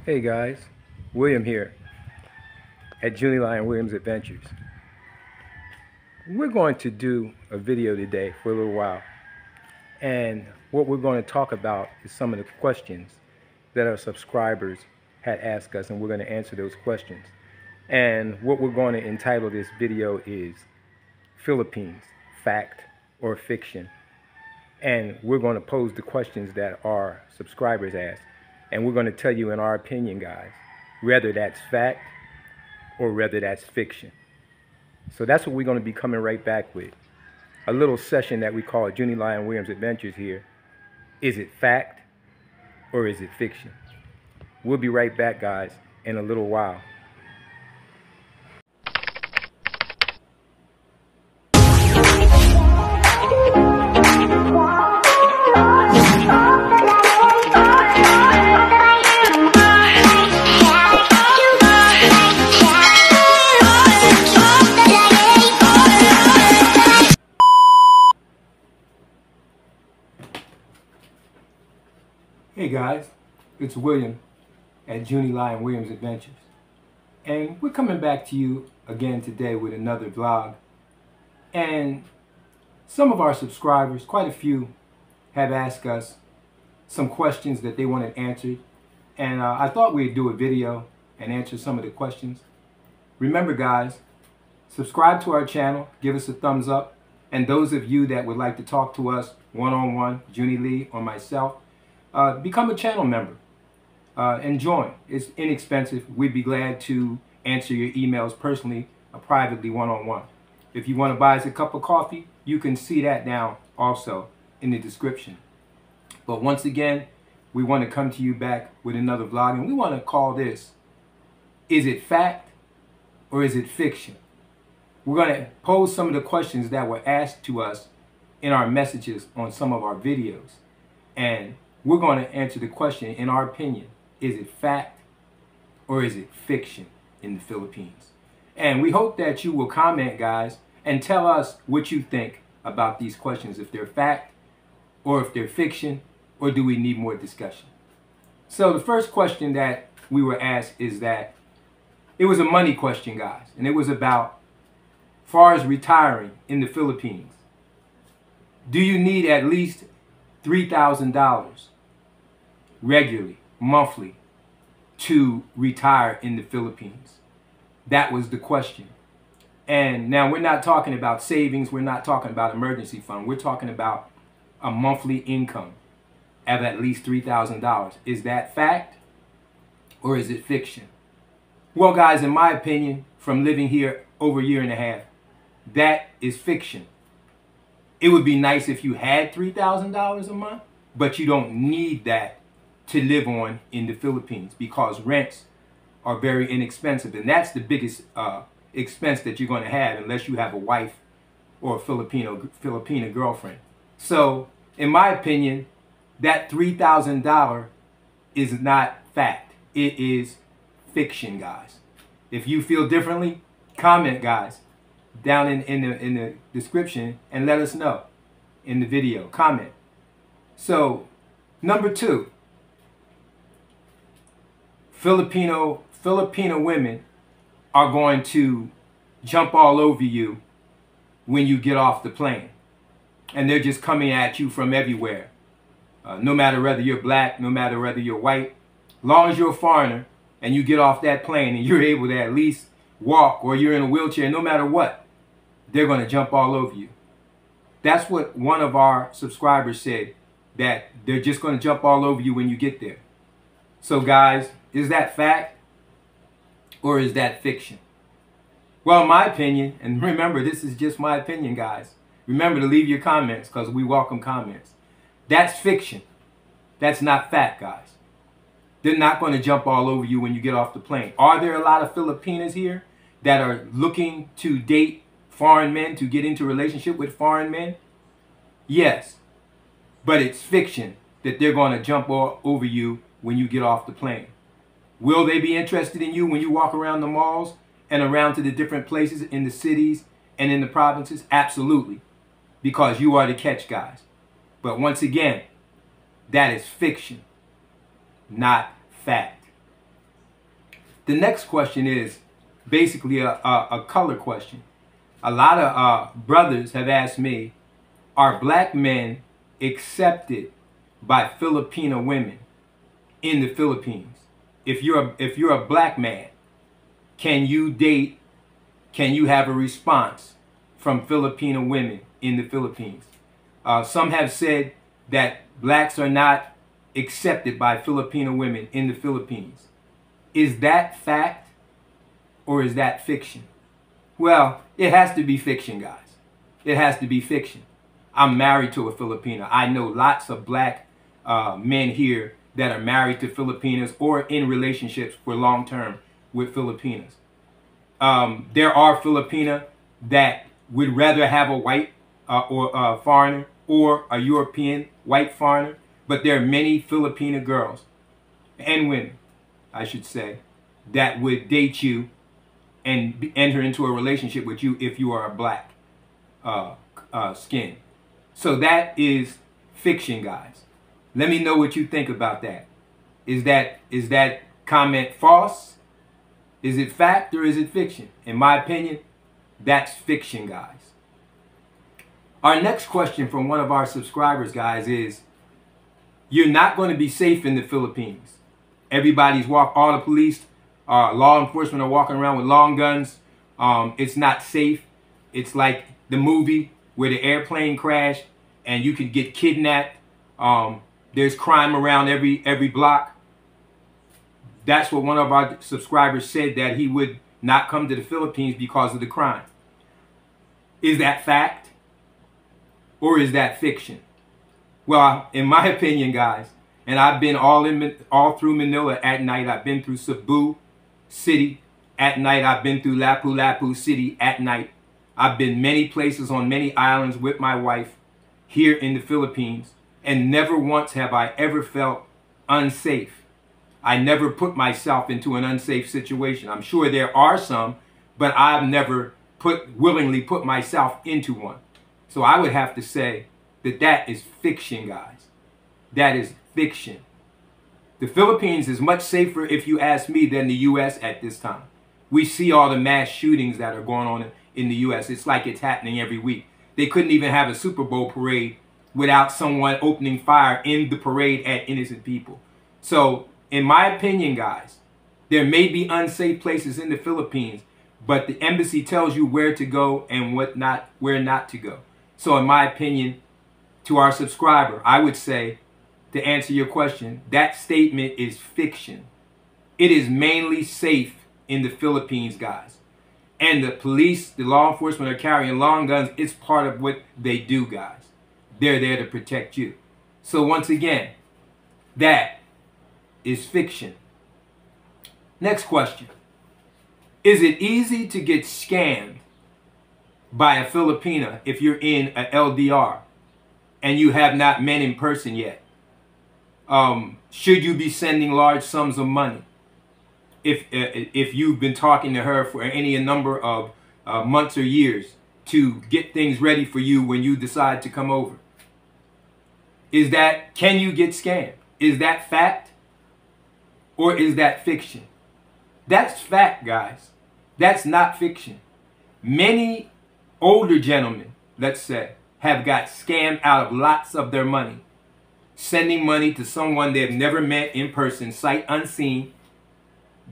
Hey guys, William here at Junie Lion Williams Adventures. We're going to do a video today for a little while, and what we're going to talk about is some of the questions that our subscribers had asked us, and we're going to answer those questions. And what we're going to entitle this video is Philippines, Fact or Fiction? And we're going to pose the questions that our subscribers asked. And we're going to tell you, in our opinion, guys, whether that's fact or whether that's fiction. So that's what we're going to be coming right back with. A little session that we call Junie Lion Williams Adventures here. Is it fact or is it fiction? We'll be right back, guys, in a little while. Hey guys, it's William at Junie Lion Williams Adventures, and we're coming back to you again today with another vlog. And some of our subscribers, quite a few, have asked us some questions that they wanted answered, and I thought we'd do a video and answer some of the questions. Remember guys, subscribe to our channel, give us a thumbs up, and those of you that would like to talk to us one-on-one, Junie Lee or myself, become a channel member and join. It's inexpensive. We'd be glad to answer your emails personally, privately, one-on-one. If you want to buy us a cup of coffee, you can see that down also in the description. But once again, we want to come to you back with another vlog, and we want to call this, is it fact or is it fiction? We're going to pose some of the questions that were asked to us in our messages on some of our videos, and we're going to answer the question, in our opinion, is it fact or is it fiction in the Philippines? And we hope that you will comment, guys, and tell us what you think about these questions, if they're fact or if they're fiction, or do we need more discussion? So the first question that we were asked is that it was a money question, guys, and it was about, far as retiring in the Philippines, do you need at least $3,000 regularly, monthly, to retire in the Philippines? That was the question. And now we're not talking about savings, we're not talking about emergency fund, we're talking about a monthly income of at least $3,000. Is that fact or is it fiction? Well guys, in my opinion, from living here over a year and a half, that is fiction. It would be nice if you had $3,000 a month, but you don't need that to live on in the Philippines, because rents are very inexpensive, and that's the biggest expense that you're going to have unless you have a wife or a Filipina girlfriend. So in my opinion, that $3,000 is not fact. It is fiction, guys. If you feel differently, comment, guys, down in the description, and let us know in the video. Comment. So number two, Filipino women are going to jump all over you when you get off the plane, and they're just coming at you from everywhere. No matter whether you're black, no matter whether you're white, long as you're a foreigner and you get off that plane and you're able to at least walk, or you're in a wheelchair, no matter what, they're going to jump all over you. That's what one of our subscribers said, that they're just going to jump all over you when you get there. So guys, is that fact or is that fiction? Well, in my opinion, and remember, this is just my opinion, guys. Remember to leave your comments, because we welcome comments. That's fiction. That's not fact, guys. They're not going to jump all over you when you get off the plane. Are there a lot of Filipinas here that are looking to date foreign men, to get into a relationship with foreign men? Yes. But it's fiction that they're going to jump all over you when you get off the plane. Will they be interested in you when you walk around the malls and around to the different places in the cities and in the provinces? Absolutely. Because you are the catch, guys. But once again, that is fiction, not fact. The next question is basically a color question. A lot of brothers have asked me, are black men accepted by Filipino women in the Philippines? If you're a black man, can you date, can you have a response from Filipino women in the Philippines? Some have said that blacks are not accepted by Filipino women in the Philippines. Is that fact or is that fiction? Well, it has to be fiction, guys. It has to be fiction. I'm married to a Filipina. I know lots of black men here that are married to Filipinas or in relationships for long term with Filipinas. There are Filipina that would rather have a white or a foreigner or a European white foreigner, but there are many Filipina girls and women, I should say, that would date you and enter into a relationship with you if you are a black skin. So that is fiction, guys. Let me know what you think about that. Is that comment false? Is it fact or is it fiction? In my opinion, that's fiction, guys. Our next question from one of our subscribers, guys, is you're not going to be safe in the Philippines. Everybody's all the police, law enforcement are walking around with long guns. It's not safe. It's like the movie where the airplane crashed and you could get kidnapped. There's crime around every block. That's what one of our subscribers said, that he would not come to the Philippines because of the crime. Is that fact or is that fiction? Well, in my opinion, guys, and I've been all through Manila at night. I've been through Cebu City at night. I've been through Lapu-Lapu City at night. I've been many places on many islands with my wife here in the Philippines, and never once have I ever felt unsafe. I never put myself into an unsafe situation. I'm sure there are some, but I've never willingly put myself into one. So I would have to say that that is fiction, guys. That is fiction. The Philippines is much safer, if you ask me, than the U.S. at this time. We see all the mass shootings that are going on in the U.S. It's like it's happening every week. They couldn't even have a Super Bowl parade without someone opening fire in the parade at innocent people. So, in my opinion, guys, there may be unsafe places in the Philippines, but the embassy tells you where to go and where not to go. So, in my opinion, to our subscriber, I would say, to answer your question, that statement is fiction. It is mainly safe in the Philippines, guys. And the police, the law enforcement are carrying long guns. It's part of what they do, guys. They're there to protect you. So once again, that is fiction. Next question. Is it easy to get scammed by a Filipina if you're in a LDR and you have not met in person yet? Should you be sending large sums of money if you've been talking to her for any number of months or years to get things ready for you when you decide to come over? Can you get scammed? Is that fact or is that fiction? That's fact, guys. That's not fiction. Many older gentlemen, let's say, have got scammed out of lots of their money, sending money to someone they've never met in person, sight unseen.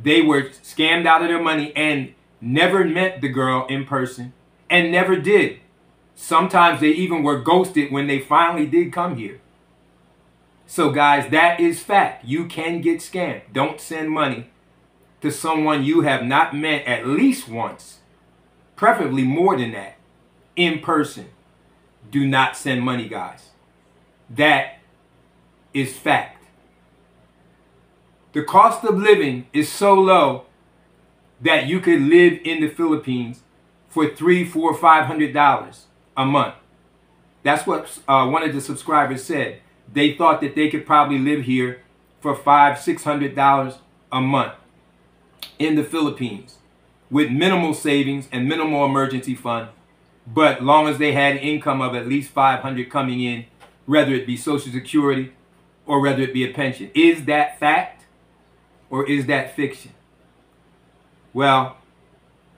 They were scammed out of their money and never met the girl in person and never did. Sometimes they even were ghosted when they finally did come here. So guys, that is fact. You can get scammed. Don't send money to someone you have not met at least once, preferably more than that, in person. Do not send money, guys. That is fact. The cost of living is so low that you could live in the Philippines for $300, $400, $500 a month. That's what one of the subscribers said. They thought that they could probably live here for $500, $600 a month in the Philippines with minimal savings and minimal emergency fund, but long as they had income of at least $500 coming in, whether it be Social Security or whether it be a pension. Is that fact or is that fiction? Well,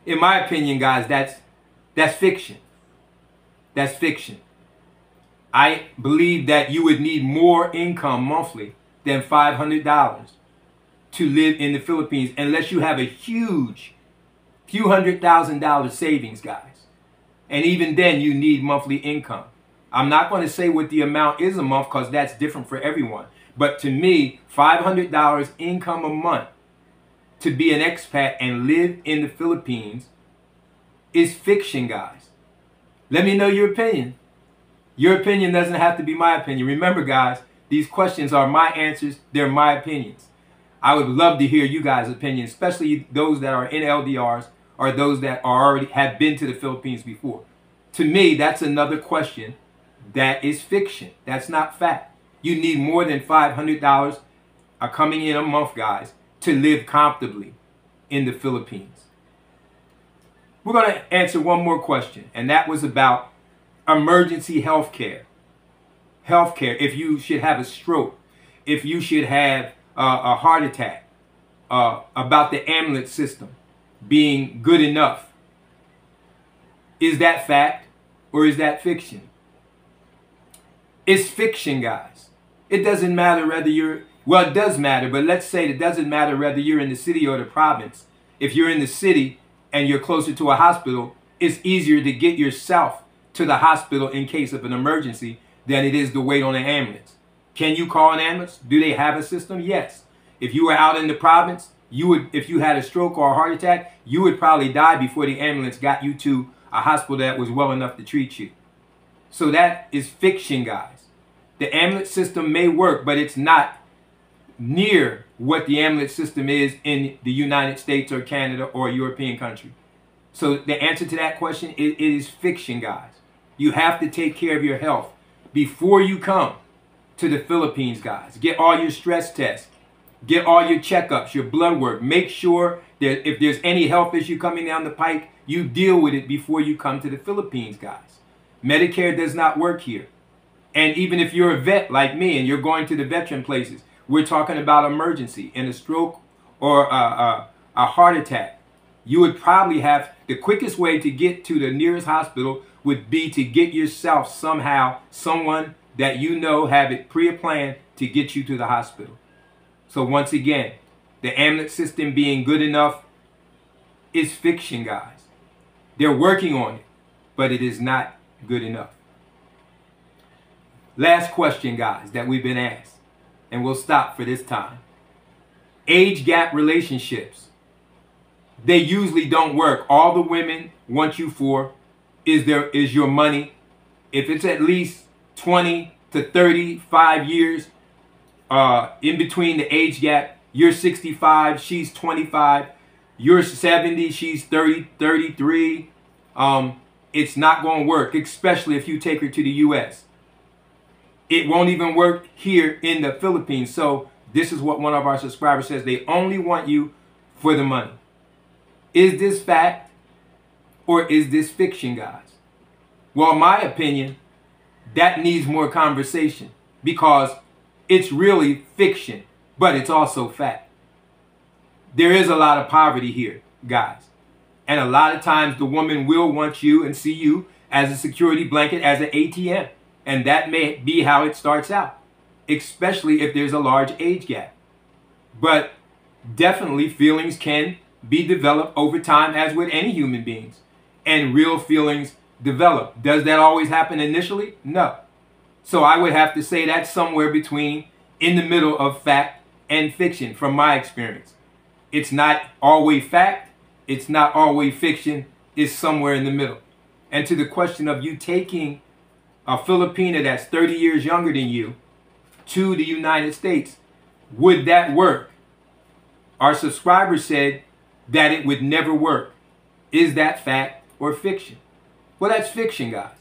in my opinion, guys, that's fiction. That's fiction. I believe that you would need more income monthly than $500 to live in the Philippines unless you have a huge, few $100,000 savings, guys. And even then, you need monthly income. I'm not going to say what the amount is a month because that's different for everyone. But to me, $500 income a month to be an expat and live in the Philippines is fiction, guys. Let me know your opinion. Your opinion doesn't have to be my opinion. Remember, guys, these questions are my answers. They're my opinions. I would love to hear you guys' opinions, especially those that are in LDRs or those that are already have been to the Philippines before. To me, that's another question that is fiction. That's not fact. You need more than $500 coming in a month, guys, to live comfortably in the Philippines. We're going to answer one more question, and that was about emergency health care. Health care, if you should have a stroke, if you should have a heart attack, about the ambulance system being good enough. Is that fact or is that fiction? It's fiction, guys. It doesn't matter whether you're, well, it does matter, but let's say it doesn't matter whether you're in the city or the province. If you're in the city and you're closer to a hospital, it's easier to get yourself to the hospital in case of an emergency than it is to wait on an ambulance. Can you call an ambulance? Do they have a system? Yes. If you were out in the province, you would, if you had a stroke or a heart attack, you would probably die before the ambulance got you to a hospital that was well enough to treat you. So that is fiction, guys. The ambulance system may work, but it's not near what the ambulance system is in the United States or Canada or a European country. So the answer to that question, it is fiction, guys. You have to take care of your health before you come to the Philippines, guys. Get all your stress tests. Get all your checkups, your blood work. Make sure that if there's any health issue coming down the pike, you deal with it before you come to the Philippines, guys. Medicare does not work here. And even if you're a vet like me and you're going to the veteran places, we're talking about emergency and a stroke or a heart attack. You would probably have, the quickest way to get to the nearest hospital would be to get yourself somehow, someone that you know have it pre-planned to get you to the hospital. So once again, the ambulance system being good enough is fiction, guys. They're working on it, but it is not good enough. Last question, guys, that we've been asked, and we'll stop for this time. Age gap relationships. They usually don't work. All the women want you for is your money. If it's at least 20 to 35 years in between the age gap, you're 65, she's 25, you're 70, she's 30, 33. It's not going to work, especially if you take her to the U.S. It won't even work here in the Philippines. So this is what one of our subscribers says. They only want you for the money. Is this fact or is this fiction, guys? Well, in my opinion, that needs more conversation because it's really fiction, but it's also fact. There is a lot of poverty here, guys. And a lot of times the woman will want you and see you as a security blanket, as an ATM. And that may be how it starts out, especially if there's a large age gap. But definitely feelings can be developed over time, as with any human beings. And real feelings develop. Does that always happen initially? No. So I would have to say that's somewhere between, in the middle of fact and fiction from my experience. It's not always fact. It's not always fiction. It's somewhere in the middle. And to the question of you taking a Filipina that's 30 years younger than you to the United States, would that work? Our subscriber said that it would never work. Is that fact or fiction? Well, that's fiction, guys.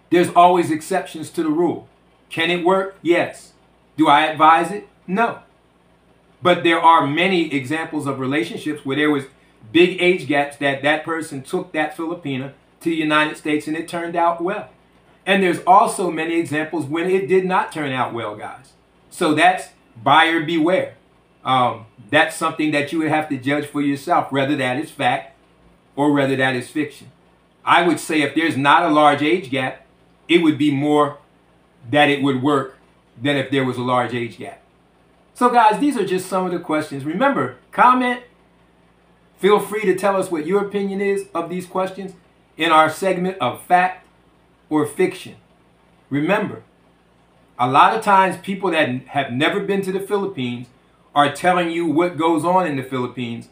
There's always exceptions to the rule. Can it work? Yes. Do I advise it? No. But there are many examples of relationships where there was big age gaps that person took that Filipina to the United States and it turned out well. And there's also many examples when it did not turn out well, guys. So that's buyer beware. That's something that you would have to judge for yourself, whether that is fact or whether that is fiction. I would say if there's not a large age gap, it would be more that it would work than if there was a large age gap. So guys, these are just some of the questions. Remember, comment. Feel free to tell us what your opinion is of these questions in our segment of fact or fiction. Remember, a lot of times people that have never been to the Philippines are telling you what goes on in the Philippines.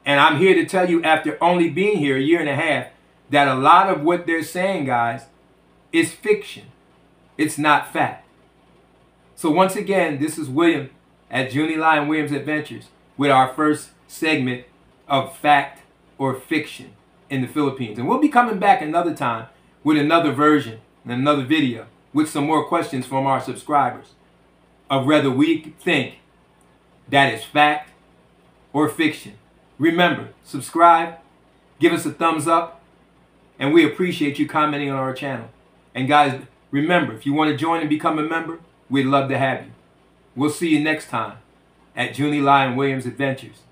And I'm here to tell you, after only being here a year and a half, that a lot of what they're saying, guys, is fiction. It's not fact. So once again, this is William at Junie Lyon Williams Adventures with our first segment of fact or fiction in the Philippines. And we'll be coming back another time with another version and another video with some more questions from our subscribers of whether we think that is fact or fiction. Remember, subscribe, give us a thumbs up, and we appreciate you commenting on our channel. And guys, remember, if you want to join and become a member, we'd love to have you. We'll see you next time at Junie Lyon Williams Adventures.